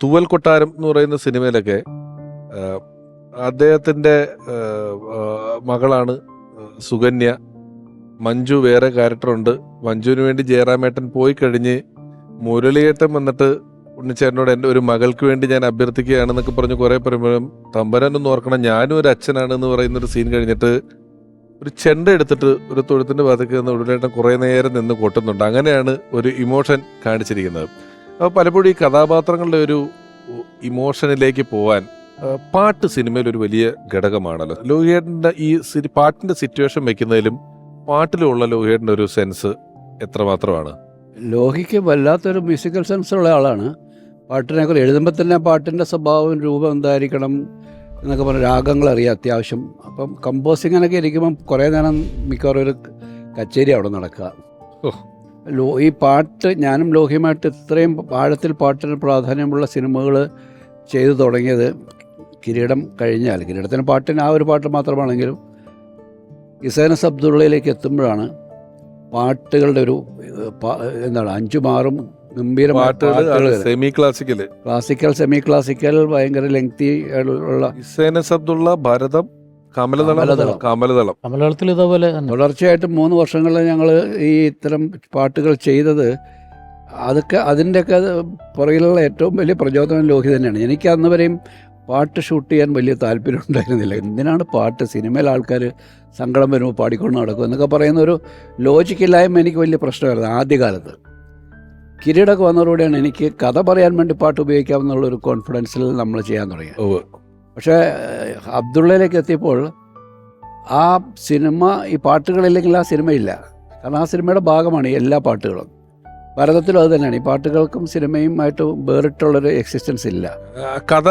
തൂവൽ കൊട്ടാരം എന്ന് പറയുന്ന സിനിമയിലൊക്കെ അദ്ദേഹത്തിൻ്റെ മകളാണ് സുകന്യ. മഞ്ജു വേറെ ക്യാരക്ടറുണ്ട്. മഞ്ജുവിന് വേണ്ടി ജയറാമേട്ടൻ പോയി കഴിഞ്ഞ് മുരളിയേട്ടൻ വന്നിട്ട് ഉണ്ണിച്ചേട്ടനോട് എൻ്റെ ഒരു മകൾക്ക് വേണ്ടി ഞാൻ അഭ്യർത്ഥിക്കുകയാണെന്നൊക്കെ പറഞ്ഞ് കുറേ പറയുമ്പോഴും തമ്പരാനൊന്നും ഓർക്കണം, ഞാനും ഒരു അച്ഛനാണെന്ന് പറയുന്നൊരു സീൻ കഴിഞ്ഞിട്ട് ഒരു ചെണ്ട എടുത്തിട്ട് ഒരു തൊഴുത്തിൻ്റെ ഭാഗത്തേക്ക് നിന്ന് ഉരുളേട്ടൻ കുറേ നേരം നിന്ന് കൊട്ടുന്നുണ്ട്. അങ്ങനെയാണ് ഒരു ഇമോഷൻ കാണിച്ചിരിക്കുന്നത്. അപ്പോൾ പലപ്പോഴും ഈ കഥാപാത്രങ്ങളുടെ ഒരു ഇമോഷനിലേക്ക് പോവാൻ പാട്ട് സിനിമയിൽ ഒരു വലിയ ഘടകമാണല്ലോ. ലോഹിയേട്ടൻ്റെ ഈ പാട്ടിൻ്റെ സിറ്റുവേഷൻ വെക്കുന്നതിലും പാട്ടിലുള്ള ലോഹിയേട്ടൻ്റെ ഒരു സെൻസ് എത്രമാത്രമാണ്? ലോഹിക്ക് വല്ലാത്തൊരു മ്യൂസിക്കൽ സെൻസുള്ള ആളാണ്. പാട്ടിനെക്കുറിച്ച് എഴുതുമ്പോൾ തന്നെ പാട്ടിൻ്റെ സ്വഭാവം രൂപം എന്തായിരിക്കണം എന്നൊക്കെ പറഞ്ഞ് രാഗങ്ങൾ അറിയാം അത്യാവശ്യം. അപ്പം കമ്പോസിങ്ങിനൊക്കെ ഇരിക്കുമ്പം കുറേ നേരം മിക്കവാറും ഒരു കച്ചേരി അവിടെ നടക്കുക. ഈ പാട്ട് ഞാനും ലോഹിയുമായിട്ട് ഇത്രയും ആഴത്തിൽ പാട്ടിന് പ്രാധാന്യമുള്ള സിനിമകൾ ചെയ്തു തുടങ്ങിയത് കിരീടം കഴിഞ്ഞാൽ. കിരീടത്തിന് പാട്ടിന് ആ ഒരു പാട്ട് മാത്രമാണെങ്കിലും ഇസൈനസ് അബ്ദുള്ളയിലേക്ക് എത്തുമ്പോഴാണ് പാട്ടുകളുടെ ഒരു എന്താണ് 5-6 ഗംഭീര പാട്ടുകൾ, semi classical, classical, semi classical, ഭയങ്കര ലെങ്തി ഉള്ള ഇസൈനസ് അബ്ദുള്ള, ഭരതം, കമലദളം ഇതേപോലെ തുടർച്ചയായിട്ട് 3 വർഷങ്ങളിൽ ഞങ്ങൾ ഈ ഇത്തരം പാട്ടുകൾ ചെയ്തത്. അതൊക്കെ അതിൻ്റെയൊക്കെ പുറകിലുള്ള ഏറ്റവും വലിയ പ്രചോദനം ലോഹി തന്നെയാണ്. എനിക്ക് അന്ന് വരെയും പാട്ട് ഷൂട്ട് ചെയ്യാൻ വലിയ താല്പര്യം ഉണ്ടായിരുന്നില്ല. എന്തിനാണ് പാട്ട്, സിനിമയിൽ ആൾക്കാർ സങ്കടം വരുമ്പോൾ പാടിക്കൊണ്ട് നടക്കും എന്നൊക്കെ പറയുന്ന ഒരു ലോജിക്കില്ലായ്മ എനിക്ക് വലിയ പ്രശ്നമായിരുന്നു ആദ്യകാലത്ത്. കിരീടമൊക്കെ വന്നതോടെയാണ് എനിക്ക് കഥ പറയാൻ വേണ്ടി പാട്ട് ഉപയോഗിക്കാമെന്നുള്ളൊരു കോൺഫിഡൻസിൽ നമ്മൾ ചെയ്യാൻ തുടങ്ങിയത്. പക്ഷേ അബ്ദുള്ളയിലേക്ക് എത്തിയപ്പോൾ ആ സിനിമ, ഈ പാട്ടുകളില്ലെങ്കിൽ ആ സിനിമയില്ല. കാരണം ആ സിനിമയുടെ ഭാഗമാണ് ഈ എല്ലാ പാട്ടുകളും. ഭാരതത്തിലും അത് തന്നെയാണ്. ഈ പാട്ടുകൾക്കും സിനിമയുമായിട്ട് വേറിട്ടുള്ളൊരു എക്സിസ്റ്റൻസ് ഇല്ല. കഥ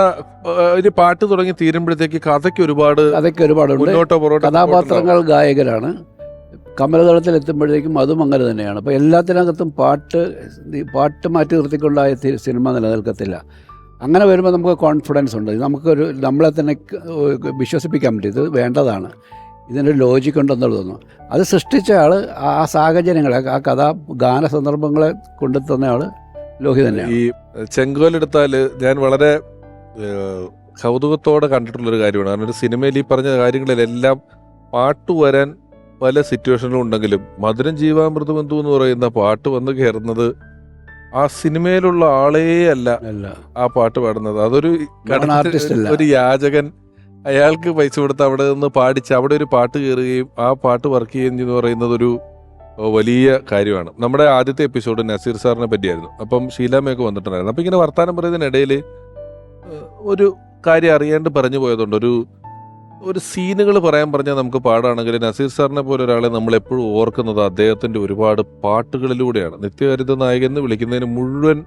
ഒരു പാട്ട് തുടങ്ങി തീരുമ്പോഴത്തേക്ക് കഥയ്ക്ക് ഒരുപാടുണ്ട്. കഥാപാത്രങ്ങൾ ഗായകരാണ്. കമലതളത്തിൽ എത്തുമ്പോഴത്തേക്കും അതും അങ്ങനെ തന്നെയാണ്. അപ്പോൾ എല്ലാത്തിനകത്തും പാട്ട് മാറ്റി നിർത്തിക്കൊണ്ടായ സിനിമ നിലനിൽക്കത്തില്ല. അങ്ങനെ വരുമ്പോൾ നമുക്ക് കോൺഫിഡൻസ് ഉണ്ട്. നമ്മളെ തന്നെ വിശ്വസിപ്പിക്കാൻ പറ്റും, ഇത് വേണ്ടതാണ്, ഇതിൻ്റെ ലോജിക് ഉണ്ടെന്നുള്ളത് തോന്നുന്നു. അത് സൃഷ്ടിച്ച ആൾ, ആ സാഹചര്യങ്ങളെ, ആ ഗാന സന്ദർഭങ്ങളെ കൊണ്ടുതന്ന ആൾ ലോഹി തന്നെയാണ്. ഈ ചെങ്കോലെടുത്താൽ ഞാൻ വളരെ കൗതുകത്തോടെ കണ്ടിട്ടുള്ളൊരു കാര്യമാണ്. കാരണം ഒരു സിനിമയിൽ ഈ പറഞ്ഞ കാര്യങ്ങളിലെല്ലാം പാട്ട് വരാൻ പല സിറ്റുവേഷനിലും ഉണ്ടെങ്കിലും മധുരം ജീവാമൃതബന്ധു എന്ന് പറയുന്ന പാട്ട് വന്ന് കയറുന്നത് ആ സിനിമയിലുള്ള ആളേ അല്ല ആ പാട്ട് പാടുന്നത്. അതൊരു ഒരു യാചകൻ, അയാൾക്ക് പൈസ കൊടുത്ത് അവിടെ നിന്ന് പാടിച്ച് അവിടെ ഒരു പാട്ട് കയറുകയും ആ പാട്ട് വർക്ക് ചെയ്യുകയും എന്ന് പറയുന്നത് ഒരു വലിയ കാര്യമാണ്. നമ്മുടെ ആദ്യത്തെ എപ്പിസോഡ് നസീർ സാറിനെ പറ്റിയായിരുന്നു. അപ്പം ഷീലാമ്മയൊക്കെ വന്നിട്ടുണ്ടായിരുന്നു. അപ്പം ഇങ്ങനെ വർത്താനം പറയുന്നതിനിടയിൽ ഒരു കാര്യം അറിയാണ്ട് പറഞ്ഞു പോയതുകൊണ്ട്, ഒരു സീനുകൾ പറയാൻ പറഞ്ഞാൽ നമുക്ക് പാടാണെങ്കിൽ നസീർ സാറിനെ പോലെ ഒരാളെ നമ്മൾ എപ്പോഴും ഓർക്കുന്നത് അദ്ദേഹത്തിൻ്റെ ഒരുപാട് പാട്ടുകളിലൂടെയാണ്. നിത്യഹരിത നായകൻ എന്ന് വിളിക്കുന്നതിന് മുഴുവൻ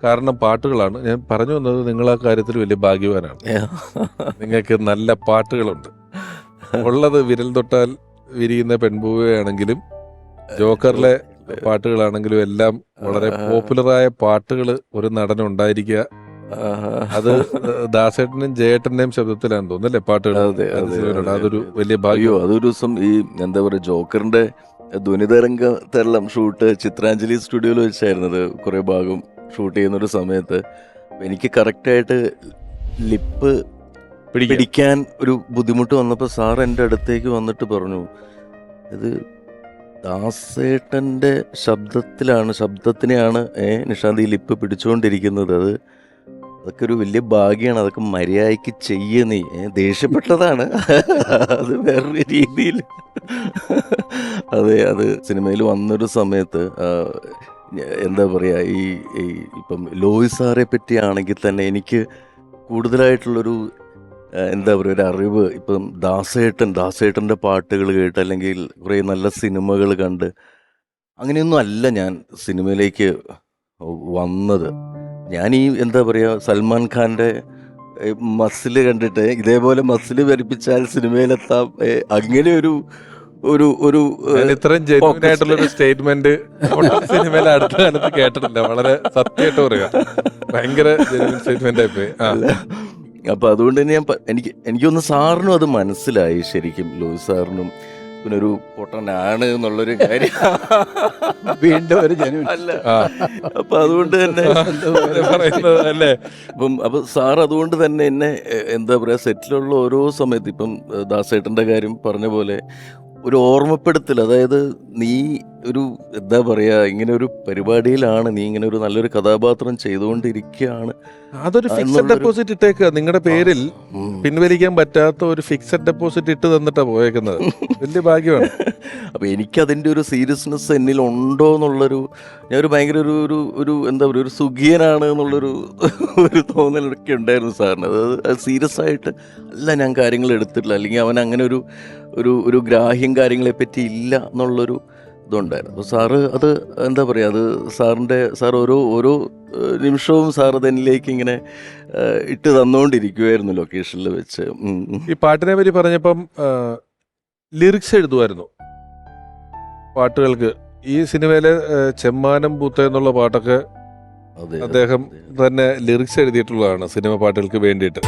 കാരണം പാട്ടുകളാണ്. ഞാൻ പറഞ്ഞു വന്നത് നിങ്ങൾ ആ കാര്യത്തിൽ വലിയ ഭാഗ്യവാനാണ്. നിങ്ങൾക്ക് നല്ല പാട്ടുകളുണ്ട്. ഉള്ളത് വിരൽ തൊട്ടാൽ വിരിയുന്ന പെൺപൂവയാണെങ്കിലും ജോക്കറിലെ പാട്ടുകളാണെങ്കിലും എല്ലാം വളരെ പോപ്പുലറായ പാട്ടുകൾ ഒരു നടനുണ്ടായിരിക്കുക. അത് ദാസേട്ടനും ജയേട്ടന്റെയും ശബ്ദത്തിലാണെന്ന് തോന്നുന്നല്ലേ പാട്ടുകൾ. അതൊരു വലിയ ഭാഗ്യം. അതൊരു ദിവസം ഈ എന്താ പറയുക, ജോക്കറിന്റെ ധ്വനിതരംഗത്തെല്ലാം ഷൂട്ട് ചിത്രാഞ്ജലി സ്റ്റുഡിയോയിൽ വെച്ചായിരുന്നത്. കുറെ ഭാഗം ഷൂട്ട് ചെയ്യുന്നൊരു സമയത്ത് എനിക്ക് കറക്റ്റായിട്ട് ലിപ്പ് പിടിക്കാൻ ഒരു ബുദ്ധിമുട്ട് വന്നപ്പോൾ സാർ എൻ്റെ അടുത്തേക്ക് വന്നിട്ട് പറഞ്ഞു, ഇത് ദാസേട്ടൻ്റെ ശബ്ദത്തിനെയാണ് നിഷാന്ത് ഈ ലിപ്പ് പിടിച്ചുകൊണ്ടിരിക്കുന്നത്. അതൊക്കെ ഒരു വലിയ ഭാഗ്യമാണ്, അതൊക്കെ മര്യാദയ്ക്ക് ചെയ്യ, നീ ദേഷ്യപ്പെട്ടതാണ്, അത് വേറൊരു രീതിയിൽ. അതെ, അത് സിനിമയിൽ വന്നൊരു സമയത്ത് എന്താ പറയുക, ഈ ഇപ്പം ലോഹി സാറെ പറ്റിയാണെങ്കിൽ തന്നെ എനിക്ക് കൂടുതലായിട്ടുള്ളൊരു എന്താ പറയുക, ഒരു അറിവ് ഇപ്പം ദാസേട്ടൻ്റെ പാട്ടുകൾ കേട്ട് അല്ലെങ്കിൽ കുറേ നല്ല സിനിമകൾ കണ്ട് അങ്ങനെയൊന്നും അല്ല ഞാൻ സിനിമയിലേക്ക് വന്നത്. ഞാൻ ഈ എന്താ പറയുക, സൽമാൻ ഖാൻ്റെ മസിൽ കണ്ടിട്ട് ഇതേപോലെ മസിൽ വരിപ്പിച്ചാൽ സിനിമയിലെത്താം, അങ്ങനെ ഒരു ഇത്രയും ജെന്യൂൻ ആയിട്ടുള്ളൊരു സ്റ്റേറ്റ്മെന്റ് സിനിമയിൽ അടുത്ത കാലത്ത് കേട്ടിട്ടില്ല. വളരെ സത്യമായിട്ട് പറയുക, ഭയങ്കര ജെന്യൂൻ സ്റ്റേറ്റ്മെന്റ് ആയിപ്പോയി. അപ്പൊ അതുകൊണ്ട് തന്നെ എനിക്കൊന്ന് സാറിനും അത് മനസ്സിലായി ശരിക്കും, ലോഹി സാറിനും. ഇവനൊരു പൊട്ടനാണ് എന്നുള്ളൊരു കാര്യം വീണ്ടും ഒരു ജനം അല്ല. ആ. അപ്പൊ അതുകൊണ്ട് തന്നെ പറയുന്നത് അല്ലേ? അപ്പൊ സാർ അതുകൊണ്ട് തന്നെ എന്നെ എന്താ പറയാ സെറ്റിലുള്ള ഓരോ സമയത്ത് ഇപ്പം ദാസേട്ടന്റെ കാര്യം പറഞ്ഞ പോലെ ഒരു ഓർമ്മപ്പെടുത്തൽ, അതായത് നീ ഒരു എന്താ പറയാ ഇങ്ങനെ ഒരു പരിപാടിയിലാണ്, നീ ഇങ്ങനെ ഒരു നല്ലൊരു കഥാപാത്രം ചെയ്തുകൊണ്ടിരിക്കുകയാണ്. അതൊരു ഫിക്സഡ് ഡെപ്പോസിറ്റ് ഇട്ടേക്കുക നിങ്ങളുടെ പേരിൽ. പിൻവലിക്കാൻ പറ്റാത്ത ഒരു ഫിക്സഡ് ഡെപ്പോസിറ്റ് ഇട്ട് തന്നിട്ടാ പോയേക്കുന്നത്. വലിയ ഭാഗ്യമാണ്. അപ്പൊ എനിക്ക് അതിന്റെ ഒരു സീരിയസ്നെസ് എന്നിൽ ഉണ്ടോ എന്നുള്ളൊരു, ഞാൻ ഒരു ഭയങ്കര ഒരു ഒരു എന്താ പറയുക ഒരു സുഖിയനാണ് എന്നുള്ളൊരു ഒരു തോന്നലൊക്കെ ഉണ്ടായിരുന്നു സാറിന്. അത് സീരിയസ് ആയിട്ട് അല്ല ഞാൻ കാര്യങ്ങൾ എടുത്തിട്ടില്ല, അല്ലെങ്കിൽ അവൻ അങ്ങനെ ഒരു ഒരു ഗ്രാഹ്യം കാര്യങ്ങളെ പറ്റി ഇല്ല എന്നുള്ളൊരു ഇതുണ്ടായിരുന്നു. അപ്പോൾ സാറ് അത് എന്താ പറയുക, അത് സാർ ഓരോ നിമിഷവും സാർ അതെന്നിലേക്ക് ഇങ്ങനെ ഇട്ട് തന്നുകൊണ്ടിരിക്കുമായിരുന്നു ലൊക്കേഷനിൽ വെച്ച്. ഈ പാട്ടിനെ പറ്റി പറഞ്ഞപ്പം ലിറിക്സ് എഴുതുമായിരുന്നു പാട്ടുകൾക്ക്. ഈ സിനിമയിലെ ചെമ്മാനം പൂത്ത എന്നുള്ള പാട്ടൊക്കെ അതെ, അദ്ദേഹം തന്നെ ലിറിക്സ് എഴുതിയിട്ടുള്ളതാണ് സിനിമ പാട്ടുകൾക്ക് വേണ്ടിയിട്ട്.